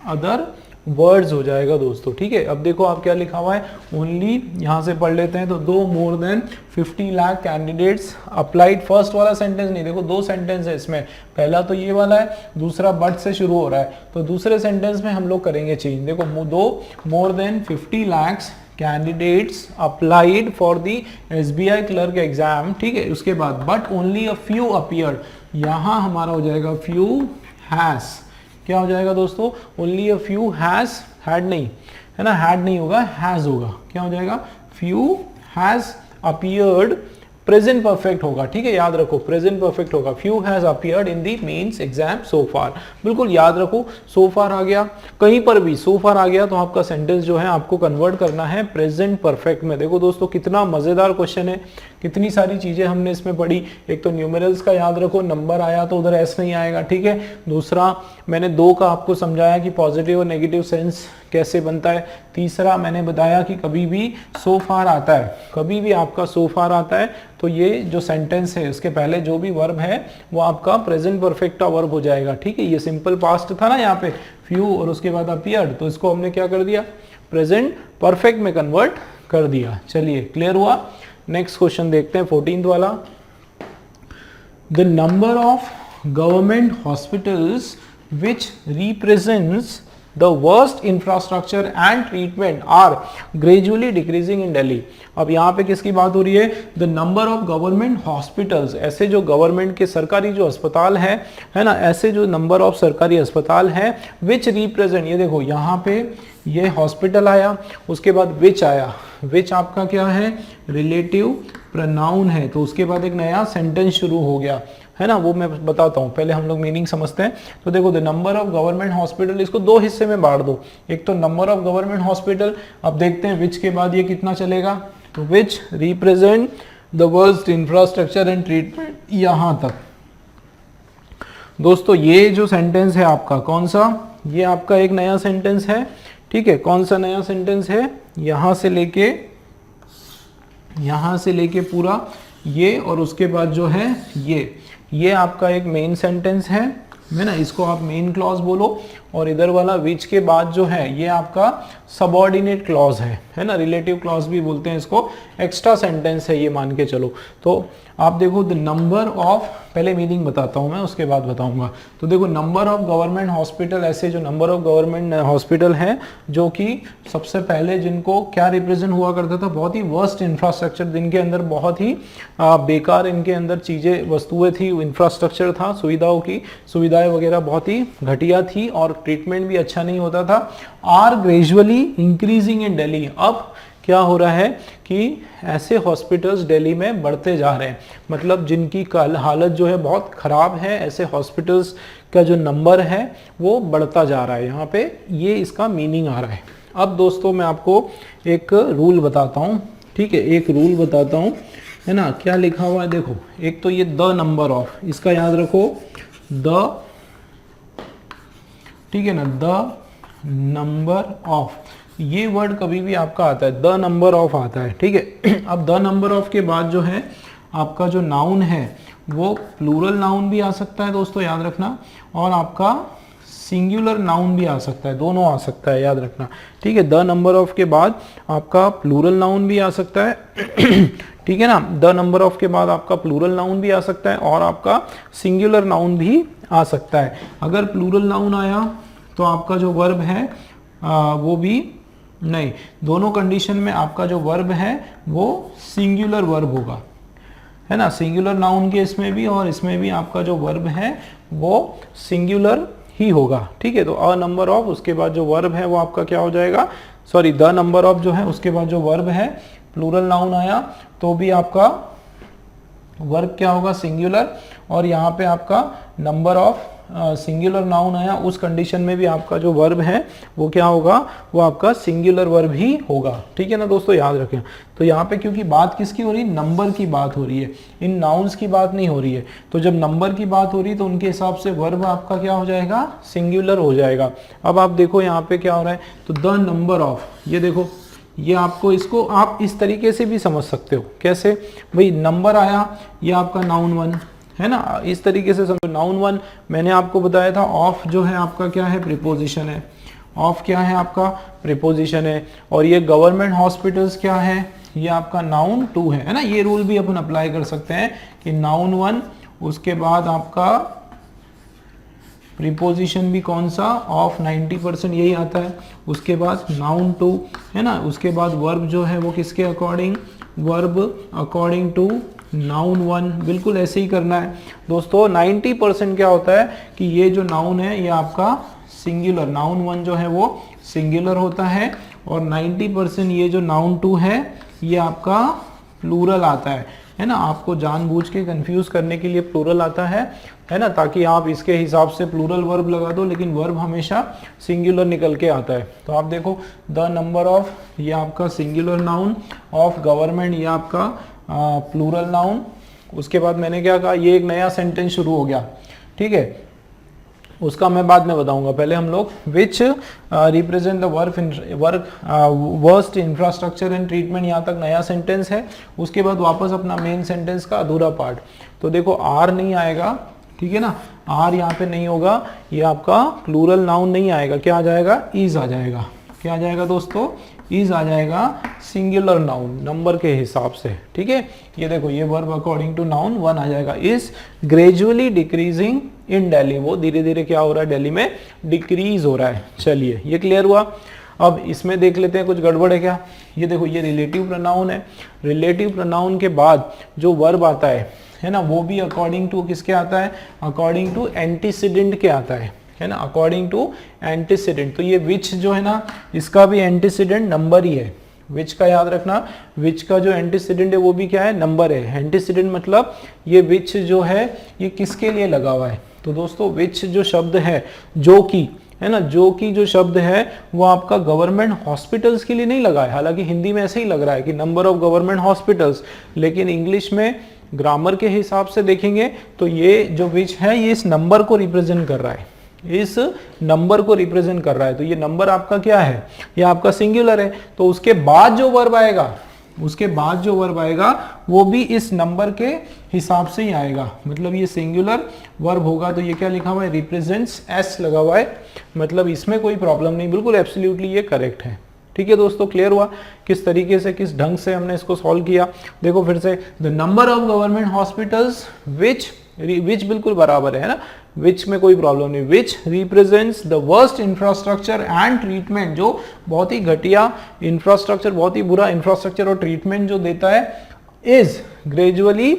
अदर वर्ड्स हो जाएगा दोस्तों। ठीक है, अब देखो आप क्या लिखा हुआ है, ओनली, यहाँ से पढ़ लेते हैं तो दो more than 50 lakh candidates applied. First वाला सेंटेंस नहीं, देखो दो सेंटेंस है इसमें, पहला तो ये वाला है, दूसरा बट से शुरू हो रहा है, तो दूसरे सेंटेंस में हम लोग करेंगे चेंज। देखो दो more than 50 lakhs candidates applied for the SBI clerk exam. ठीक है, उसके बाद but only a few appeared, यहाँ हमारा हो जाएगा फ्यू हैज, क्या हो जाएगा दोस्तों, only a few has, had नहीं है ना, हैड नहीं होगा, हैज होगा, क्या हो जाएगा, few has appeared, present perfect होगा। ठीक है, याद रखो प्रेजेंट परफेक्ट होगा, few has appeared in the mains exam so far, बिल्कुल याद रखो। सो फार आ गया, कहीं पर भी सो फार आ गया तो आपका सेंटेंस जो है आपको कन्वर्ट करना है प्रेजेंट परफेक्ट में। देखो दोस्तों कितना मजेदार क्वेश्चन है, कितनी सारी चीजें हमने इसमें पढ़ी। एक तो न्यूमेरल्स का याद रखो, नंबर आया तो उधर एस नहीं आएगा। ठीक है, दूसरा मैंने दो का आपको समझाया कि पॉजिटिव और नेगेटिव सेंस कैसे बनता है। तीसरा मैंने बताया कि कभी भी सो फार आता है, कभी भी आपका सो फार आता है तो ये जो सेंटेंस है उसके पहले जो भी वर्ब है वो आपका प्रेजेंट परफेक्ट का वर्ब हो जाएगा। ठीक है, ये सिंपल पास्ट था ना यहाँ पे फ्यू और उसके बाद अपीयर्ड, तो इसको हमने क्या कर दिया, प्रेजेंट परफेक्ट में कन्वर्ट कर दिया। चलिए क्लियर हुआ। नेक्स्ट क्वेश्चन देखते हैं 14th वाला। The number of government hospitals which represents the worst infrastructure and treatment are gradually decreasing in Delhi। अब यहाँ पे किसकी बात हो रही है, the number of government hospitals, ऐसे जो गवर्नमेंट के सरकारी जो अस्पताल है ना, ऐसे जो नंबर ऑफ सरकारी अस्पताल है which represent, ये देखो यहाँ पे ये हॉस्पिटल आया, उसके बाद which आया, which आपका क्या है, रिलेटिव प्रोनाउन है, तो उसके बाद एक नया सेंटेंस शुरू हो गया है ना, वो मैं बताता हूँ, पहले हम लोग मीनिंग समझते हैं। तो देखो the number of government hospital, इसको दो हिस्से में बांट दो, एक तो नंबर ऑफ गवर्नमेंट हॉस्पिटल, अब देखते हैं विच के बाद ये कितना चलेगा, तो which represent the worst infrastructure and treatment, यहां तक। दोस्तों ये जो सेंटेंस है आपका कौन सा, ये आपका एक नया सेंटेंस है। ठीक है, कौन सा नया सेंटेंस है, यहां से लेके पूरा ये और उसके बाद जो है ये आपका एक मेन सेंटेंस है ना, इसको आप मेन क्लॉज बोलो, और इधर वाला विच के बाद जो है ये आपका सबऑर्डिनेट क्लॉज है ना, रिलेटिव क्लॉज भी बोलते हैं इसको, एक्स्ट्रा सेंटेंस है ये मान के चलो। तो आप देखो द नंबर ऑफ, पहले मीनिंग बताता हूँ मैं उसके बाद बताऊंगा। तो देखो नंबर ऑफ गवर्नमेंट हॉस्पिटल, ऐसे जो नंबर ऑफ गवर्नमेंट हॉस्पिटल हैं जो कि सबसे पहले जिनको क्या रिप्रेजेंट हुआ करता था, बहुत ही वर्स्ट इंफ्रास्ट्रक्चर, जिनके अंदर बहुत ही बेकार इनके अंदर चीज़ें वस्तुएं थी, इंफ्रास्ट्रक्चर था, सुविधाएं वगैरह बहुत ही घटिया थी और ट्रीटमेंट भी अच्छा नहीं होता था, are gradually increasing in Delhi. अब क्या हो रहा है कि ऐसे हॉस्पिटल्स दिल्ली में बढ़ते जा रहे हैं, मतलब जिनकी हालत जो है बहुत ख़राब है, ऐसे हॉस्पिटल्स का जो नंबर है वो बढ़ता जा रहा है। यहाँ पे ये इसका मीनिंग आ रहा है। अब दोस्तों मैं आपको एक रूल बताता हूँ, ठीक है, एक रूल बताता हूँ, है ना, क्या लिखा हुआ है देखो। एक तो ये द नंबर ऑफ, इसका याद रखो, द, ठीक है ना, द नंबर ऑफ, ये वर्ड कभी भी आपका आता है, द नंबर ऑफ आता है, ठीक है। अब द नंबर ऑफ के बाद जो है आपका जो नाउन है वो प्लूरल नाउन भी आ सकता है दोस्तों, याद रखना, और आपका सिंगुलर नाउन भी आ सकता है, दोनों आ सकता है, याद रखना, ठीक है। द नंबर ऑफ के बाद आपका प्लूरल नाउन भी आ सकता है ठीक है ना, द नंबर ऑफ के बाद आपका प्लूरल नाउन भी आ सकता है और आपका सिंगुलर नाउन भी आ सकता है। अगर प्लूरल नाउन आया तो आपका जो वर्ब है वो भी नहीं, दोनों कंडीशन में आपका जो वर्ब है वो सिंगुलर वर्ब होगा, है ना, सिंगुलर नाउन के इसमें भी और इसमें भी आपका जो वर्ब है वो सिंगुलर ही होगा, ठीक है। तो अ नंबर ऑफ, उसके बाद जो वर्ब है वो आपका क्या हो जाएगा, सॉरी, द नंबर ऑफ जो है उसके बाद जो वर्ब है, प्लूरल नाउन आया तो भी आपका वर्ब क्या होगा, सिंगुलर, और यहाँ पे आपका नंबर ऑफ सिंगुलर नाउन आया, उस कंडीशन में भी आपका जो वर्ब है वो क्या होगा, वो आपका सिंगुलर वर्ब ही होगा, ठीक है ना दोस्तों, याद रखें। तो यहाँ पे क्योंकि बात किसकी हो रही है, नंबर की बात हो रही है, इन नाउन्स की बात नहीं हो रही है। तो जब नंबर की बात हो रही है तो उनके हिसाब से वर्ब आपका क्या हो जाएगा, सिंगुलर हो जाएगा। अब आप देखो यहाँ पे क्या हो रहा है, तो द नंबर ऑफ, ये देखो ये आपको, इसको आप इस तरीके से भी समझ सकते हो। कैसे भाई, नंबर आया, ये आपका नाउन वन है ना, इस तरीके से समझो। नाउन वन मैंने आपको बताया था, ऑफ जो है आपका क्या है, प्रीपोजिशन है। ऑफ क्या है आपका, प्रीपोजिशन है। और ये गवर्नमेंट हॉस्पिटल्स क्या है, ये आपका नाउन टू है ना। ये रूल भी अपन अप्लाई कर सकते हैं कि नाउन वन, उसके बाद आपका प्रीपोजिशन भी कौन सा, ऑफ 90% यही आता है। उसके बाद नाउन टू है ना, उसके बाद वर्ब जो है वो किसके according, verb according to noun one. बिल्कुल ऐसे ही करना है दोस्तों। 90% क्या होता है कि ये जो नाउन है ये आपका सिंगुलर, नाउन वन जो है वो सिंगुलर होता है, और 90% ये जो नाउन टू है ये आपका प्लूरल आता है ना। आपको जानबूझ के कंफ्यूज करने के लिए प्लूरल आता है ना, ताकि आप इसके हिसाब से प्लूरल वर्ब लगा दो, लेकिन वर्ब हमेशा सिंगुलर निकल के आता है। तो आप देखो, द नंबर ऑफ, ये आपका सिंगुलर नाउन, ऑफ गवर्नमेंट ये आपका प्लूरल नाउन। उसके बाद मैंने क्या कहा, ये एक नया सेंटेंस शुरू हो गया, ठीक है, उसका मैं बाद में बताऊंगा। पहले हम लोग which represent the worst infrastructure and treatment, यहाँ तक नया सेंटेंस है। उसके बाद वापस अपना मेन सेंटेंस का अधूरा पार्ट। तो देखो आर नहीं आएगा, ठीक है ना, आर यहाँ पे नहीं होगा, ये आपका प्लूरल नाउन नहीं आएगा। क्या आ जाएगा, इज आ जाएगा। क्या आ जाएगा दोस्तों, इज आ जाएगा, सिंगुलर नाउन नंबर के हिसाब से, ठीक है। ये देखो, ये verb according to noun one आ जाएगा। Is gradually decreasing in Delhi, वो धीरे धीरे क्या हो रहा है, दिल्ली में डिक्रीज हो रहा है। चलिए, ये क्लियर हुआ। अब इसमें देख लेते हैं कुछ गड़बड़ है क्या। ये देखो, ये रिलेटिव प्रोनाउन है। रिलेटिव प्रोनाउन के बाद जो वर्ब आता है ना, वो भी अकॉर्डिंग टू किसके आता है, अकॉर्डिंग टू एंटीसीडेंट के आता है ना, अकॉर्डिंग टू एंटीसीडेंट। तो ये विच जो है ना, इसका भी एंटीसीडेंट नंबर ही है। विच का याद रखना, विच का जो एंटीसीडेंट है वो भी क्या है, नंबर है। एंटीसीडेंट मतलब ये विच जो है ये किसके लिए लगा हुआ है। तो दोस्तों, विच जो शब्द है, जो कि है ना, जो कि जो शब्द है वो आपका गवर्नमेंट हॉस्पिटल्स के लिए नहीं लगा है। हालांकि हिंदी में ऐसे ही लग रहा है कि नंबर ऑफ गवर्नमेंट हॉस्पिटल्स, लेकिन इंग्लिश में ग्रामर के हिसाब से देखेंगे तो ये जो विच है ये इस नंबर को रिप्रेजेंट कर रहा है, इस नंबर को रिप्रेजेंट कर रहा है। तो ये नंबर आपका क्या है, ये आपका सिंगुलर है। तो उसके बाद जो वर्ब आएगा, उसके बाद जो वर्ब आएगा वो भी इस नंबर के हिसाब से ही आएगा। मतलब ये सिंगुलर वर्ब होगा तो ये क्या लिखा हुआ है, रिप्रेजेंट्स, एस लगा हुआ है। मतलब इसमें कोई प्रॉब्लम नहीं, बिल्कुल एब्सोल्युटली ये करेक्ट है। ठीक है दोस्तों, क्लियर हुआ किस तरीके से, किस ढंग से हमने इसको सॉल्व किया। देखो फिर से, the number of government hospitals which बिल्कुल बराबर है ना, विच में कोई प्रॉब्लम नहीं। Which represents the worst infrastructure and treatment, जो बहुत ही घटिया इंफ्रास्ट्रक्चर, बहुत ही बुरा इंफ्रास्ट्रक्चर और ट्रीटमेंट जो देता है, is gradually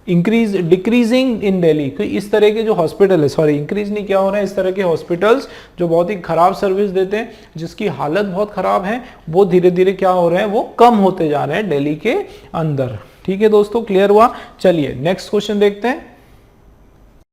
decreasing in Delhi. तो इस तरह के जो हॉस्पिटल है, सॉरी इंक्रीज नहीं क्या हो रहा है, इस तरह के हॉस्पिटल्स जो बहुत ही खराब सर्विस देते हैं, जिसकी हालत बहुत खराब है, वो धीरे धीरे क्या हो रहे हैं, वो कम होते जा रहे हैं दिल्ली के अंदर। ठीक है दोस्तों, क्लियर हुआ। चलिए नेक्स्ट क्वेश्चन देखते हैं।